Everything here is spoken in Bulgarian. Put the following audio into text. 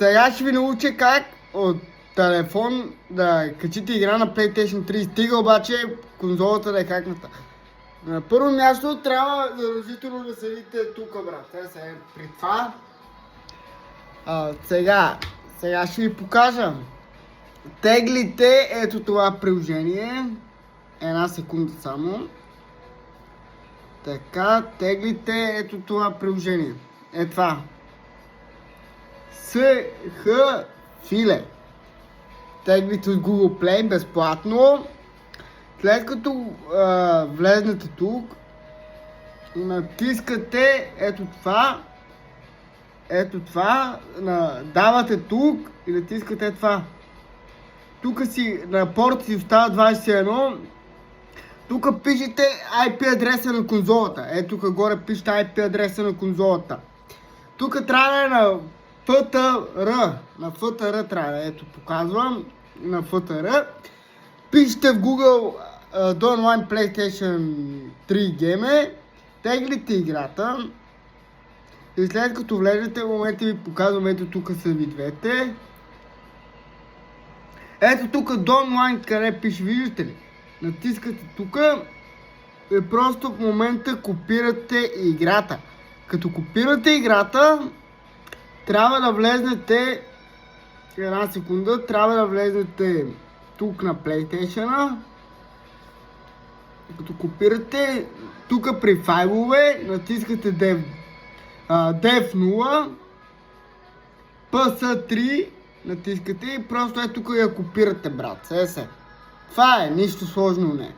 Сега ще ви науча как от телефон да качите игра на PlayStation 3. Стига обаче конзолата да е хакната. На първо място трябва задължително да седите тук, брат. Сега при това. Сега ще ви покажа. Теглите ето това приложение. Една секунда само. Така, теглите ето това приложение. Е това. Филе. Теглите от Google Play безплатно. След като влезнете тук, натискате ето това, давате тук и натискате това. Тук си на порт си остава 21. Тук пишете IP адреса на конзолата. Ето тук горе пишете IP адреса на конзолата. Тук трябва да е на FTR. На FTR трябва да, ето показвам. На FTR. Пишете в Google до онлайн PlayStation 3 Game. Теглите играта. И след като влезете, в момента ви показвам, ето тук са ви двете. Ето тук до онлайн, къде пише, виждате ли? Натискате тук и просто в момента копирате играта. Като копирате играта, трябва да влезнете една секунда, трябва да влезнете тук на PlayStation. Като копирате тук при файлове, натискате Dev 0, PS3, натискате и просто тук я копирате, брат. Това е, нищо сложно не е.